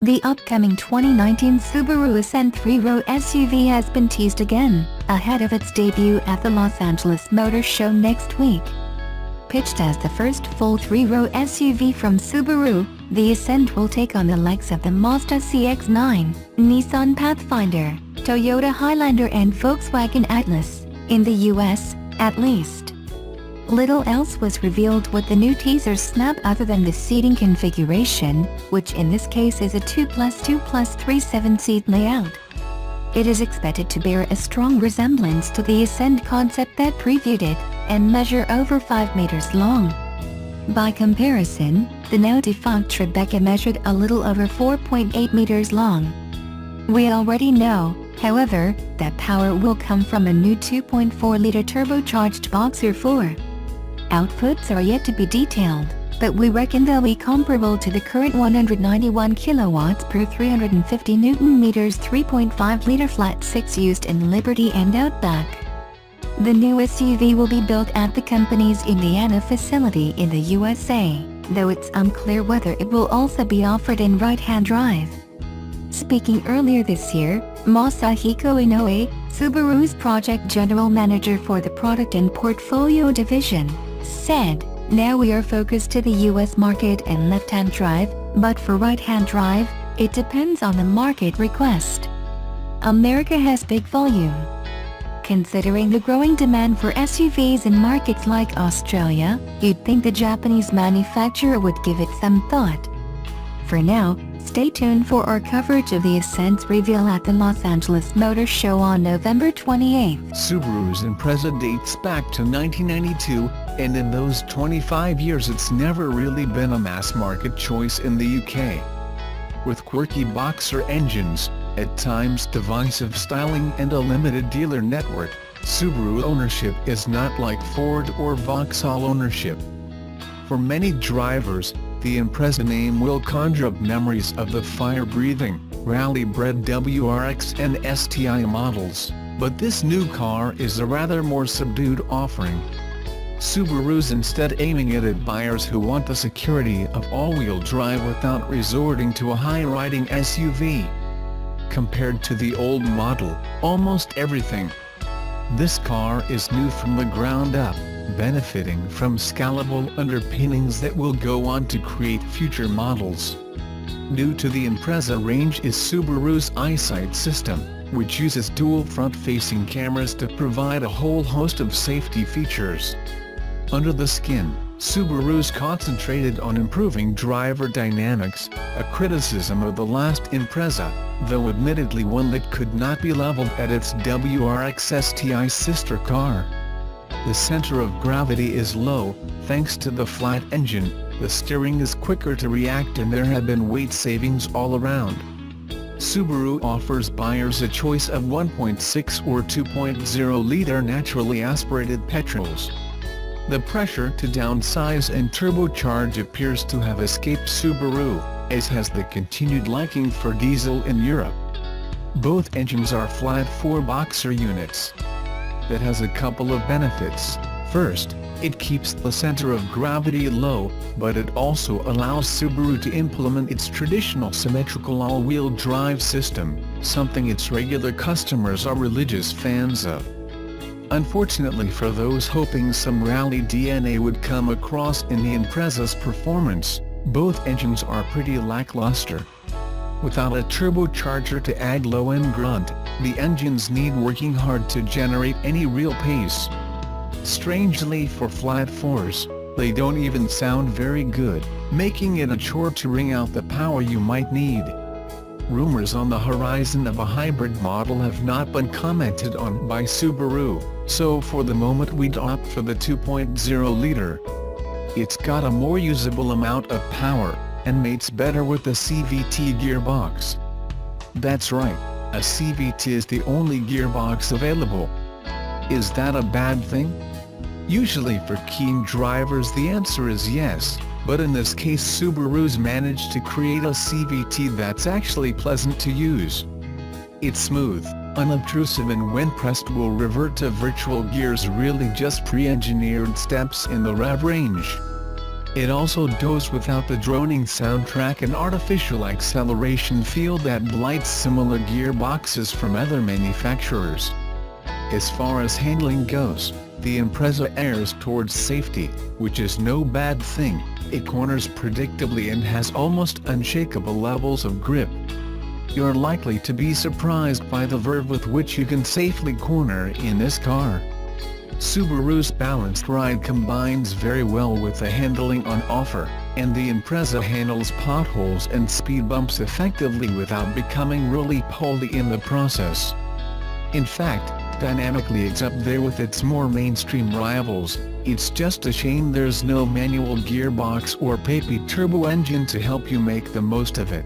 The upcoming 2019 Subaru Ascent 3-row SUV has been teased again, ahead of its debut at the Los Angeles Motor Show next week. Pitched as the first full 3-row SUV from Subaru, the Ascent will take on the likes of the Mazda CX-9, Nissan Pathfinder, Toyota Highlander and Volkswagen Atlas, in the US, at least. Little else was revealed with the new teaser snap other than the seating configuration, which in this case is a 2+2+3 7-seat layout. It is expected to bear a strong resemblance to the Ascent concept that previewed it, and measure over 5 meters long. By comparison, the now-defunct Tribeca measured a little over 4.8 meters long. We already know, however, that power will come from a new 2.4-liter turbocharged Boxer 4. Outputs are yet to be detailed, but we reckon they'll be comparable to the current 191 kilowatts per 350 Nm 3.5-liter flat 6 used in Liberty and Outback. The new SUV will be built at the company's Indiana facility in the USA, though it's unclear whether it will also be offered in right-hand drive. Speaking earlier this year, Masahiko Inoue, Subaru's project general manager for the product and portfolio division, said, "Now we are focused to the US market and left-hand drive, but for right-hand drive, it depends on the market request. America has big volume." Considering the growing demand for SUVs in markets like Australia, you'd think the Japanese manufacturer would give it some thought. For now, stay tuned for our coverage of the Ascent's reveal at the Los Angeles Motor Show on November 28. Subaru's Impreza dates back to 1992, and in those 25 years it's never really been a mass-market choice in the UK. With quirky boxer engines, at times divisive styling and a limited dealer network, Subaru ownership is not like Ford or Vauxhall ownership. For many drivers, the Impreza name will conjure up memories of the fire-breathing, rally-bred WRX and STI models, but this new car is a rather more subdued offering. Subaru's instead aiming it at buyers who want the security of all-wheel drive without resorting to a high-riding SUV. Compared to the old model, almost everything. This car is new from the ground up, benefiting from scalable underpinnings that will go on to create future models. New to the Impreza range is Subaru's EyeSight system, which uses dual front-facing cameras to provide a whole host of safety features. Under the skin, Subaru's concentrated on improving driver dynamics, a criticism of the last Impreza, though admittedly one that could not be leveled at its WRX STI sister car. The center of gravity is low, thanks to the flat engine, the steering is quicker to react and there have been weight savings all around. Subaru offers buyers a choice of 1.6 or 2.0-liter naturally aspirated petrols. The pressure to downsize and turbocharge appears to have escaped Subaru, as has the continued liking for diesel in Europe. Both engines are flat-4 boxer units. That has a couple of benefits. First, it keeps the center of gravity low, but it also allows Subaru to implement its traditional symmetrical all-wheel drive system, something its regular customers are religious fans of. Unfortunately for those hoping some rally DNA would come across in the Impreza's performance, both engines are pretty lackluster. Without a turbocharger to add low-end grunt, the engines need working hard to generate any real pace. Strangely for flat fours, they don't even sound very good, making it a chore to wring out the power you might need. Rumors on the horizon of a hybrid model have not been commented on by Subaru, so for the moment we'd opt for the 2.0-liter. It's got a more usable amount of power, and mates better with the CVT gearbox. That's right, a CVT is the only gearbox available. Is that a bad thing? Usually for keen drivers the answer is yes, but in this case Subaru's managed to create a CVT that's actually pleasant to use. It's smooth, unobtrusive and when pressed will revert to virtual gears, really just pre-engineered steps in the rev range. It also goes without the droning soundtrack and artificial acceleration feel that blights similar gearboxes from other manufacturers. As far as handling goes, the Impreza errs towards safety, which is no bad thing. It corners predictably and has almost unshakable levels of grip. You're likely to be surprised by the verve with which you can safely corner in this car. Subaru's balanced ride combines very well with the handling on offer, and the Impreza handles potholes and speed bumps effectively without becoming roly-poly in the process. In fact, dynamically it's up there with its more mainstream rivals. It's just a shame there's no manual gearbox or peppy turbo engine to help you make the most of it.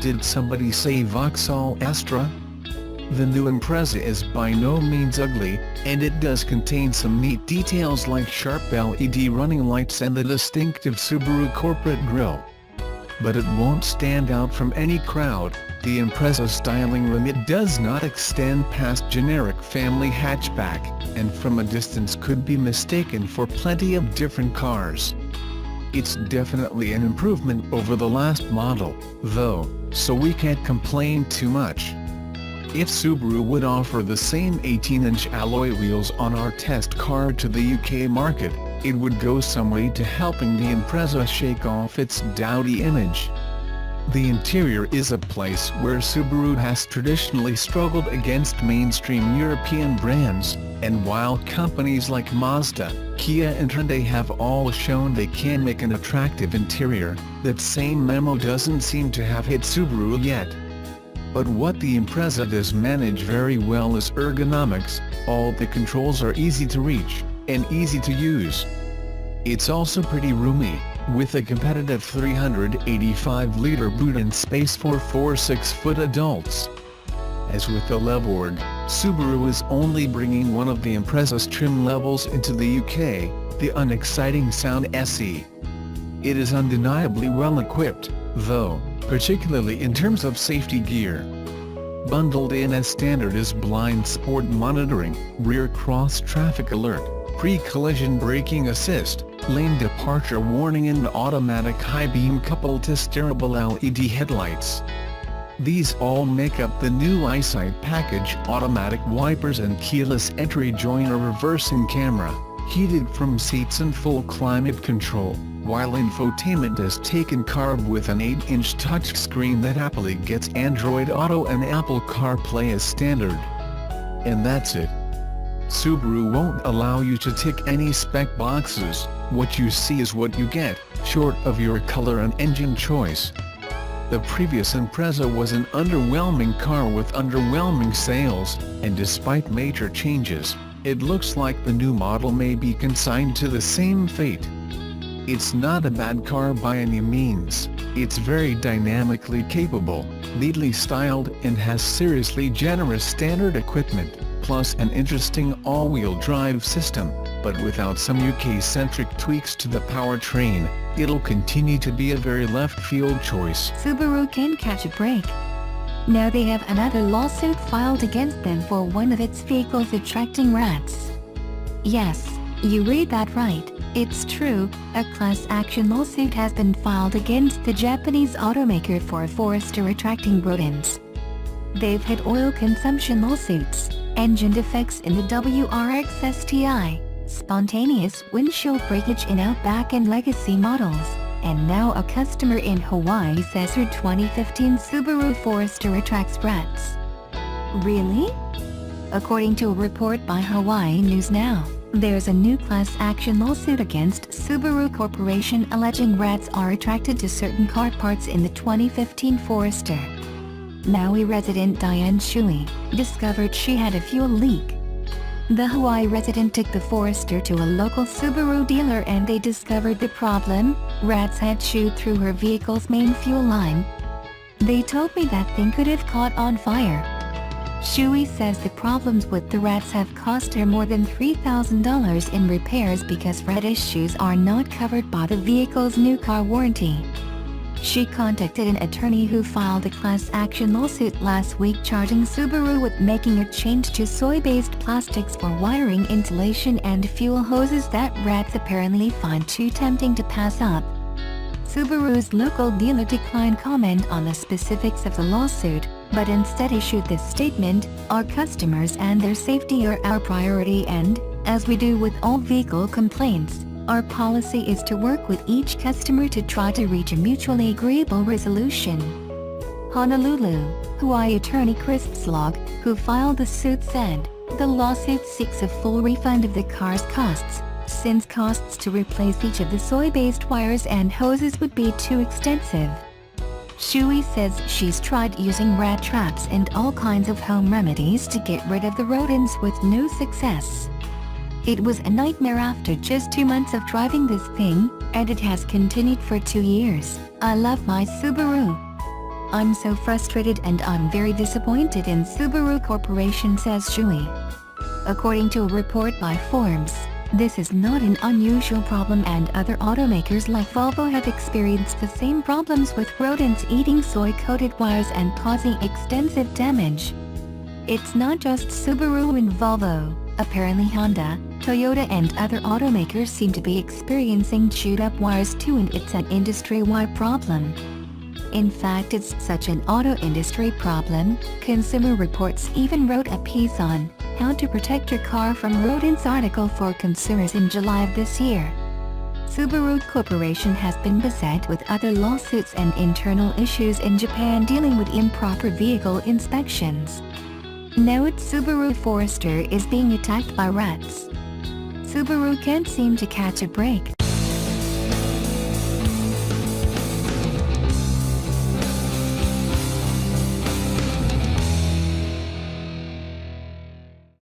Did somebody say Vauxhall Astra? The new Impreza is by no means ugly, and it does contain some neat details like sharp LED running lights and the distinctive Subaru corporate grille. But it won't stand out from any crowd. The Impreza's styling limit does not extend past generic family hatchback, and from a distance could be mistaken for plenty of different cars. It's definitely an improvement over the last model, though, so we can't complain too much. If Subaru would offer the same 18-inch alloy wheels on our test car to the UK market, it would go some way to helping the Impreza shake off its dowdy image. The interior is a place where Subaru has traditionally struggled against mainstream European brands, and while companies like Mazda, Kia and Hyundai have all shown they can make an attractive interior, that same memo doesn't seem to have hit Subaru yet. But what the Impreza does manage very well is ergonomics. All the controls are easy to reach, and easy to use. It's also pretty roomy, with a competitive 385-liter boot and space for 4 6-foot adults. As with the Levorg, Subaru is only bringing one of the Impreza's trim levels into the UK, the unexciting Sound SE. It is undeniably well equipped, though, particularly in terms of safety gear. Bundled in as standard is blind spot monitoring, rear cross-traffic alert, pre-collision braking assist, lane departure warning and automatic high-beam coupled-to steerable LED headlights. These all make up the new EyeSight package. Automatic wipers and keyless entry join a reversing camera, heated front seats and full climate control, while infotainment is taken carb with an 8-inch touchscreen that happily gets Android Auto and Apple CarPlay as standard. And that's it. Subaru won't allow you to tick any spec boxes. What you see is what you get, short of your color and engine choice. The previous Impreza was an underwhelming car with underwhelming sales, and despite major changes, it looks like the new model may be consigned to the same fate. It's not a bad car by any means. It's very dynamically capable, neatly styled, and has seriously generous standard equipment, plus an interesting all-wheel drive system, but without some UK-centric tweaks to the powertrain, it'll continue to be a very left-field choice. Subaru can catch a break. Now they have another lawsuit filed against them for one of its vehicles attracting rats. Yes, you read that right, it's true, a class action lawsuit has been filed against the Japanese automaker for a Forester attracting rodents. They've had oil consumption lawsuits, engine defects in the WRX STI, spontaneous windshield breakage in Outback and Legacy models, and now a customer in Hawaii says her 2015 Subaru Forester attracts rats. Really? According to a report by Hawaii News Now, there's a new class action lawsuit against Subaru Corporation alleging rats are attracted to certain car parts in the 2015 Forester. Maui resident Diane Shui discovered she had a fuel leak. The Hawaii resident took the Forester to a local Subaru dealer and they discovered the problem: rats had chewed through her vehicle's main fuel line. They told me that thing could have caught on fire. Shui says the problems with the rats have cost her more than $3,000 in repairs because rat issues are not covered by the vehicle's new car warranty. She contacted an attorney who filed a class action lawsuit last week charging Subaru with making a change to soy-based plastics for wiring, insulation and fuel hoses that rats apparently find too tempting to pass up. Subaru's local dealer declined comment on the specifics of the lawsuit, but instead issued this statement: "Our customers and their safety are our priority and, as we do with all vehicle complaints, our policy is to work with each customer to try to reach a mutually agreeable resolution." Honolulu, Hawaii attorney Chris Slog, who filed the suit, said, "The lawsuit seeks a full refund of the car's costs, since costs to replace each of the soy-based wires and hoses would be too extensive." Shui says she's tried using rat traps and all kinds of home remedies to get rid of the rodents with no success. "It was a nightmare after just 2 months of driving this thing, and it has continued for 2 years. I love my Subaru. I'm so frustrated and I'm very disappointed in Subaru Corporation," says Shui. According to a report by Forbes, this is not an unusual problem and other automakers like Volvo have experienced the same problems with rodents eating soy-coated wires and causing extensive damage. It's not just Subaru and Volvo. Apparently Honda, Toyota and other automakers seem to be experiencing chewed-up wires too, and it's an industry-wide problem. In fact, it's such an auto industry problem, Consumer Reports even wrote a piece on "How to Protect Your Car from Rodents" article for consumers in July of this year. Subaru Corporation has been beset with other lawsuits and internal issues in Japan dealing with improper vehicle inspections. Now its Subaru Forester is being attacked by rats. Subaru can't seem to catch a break.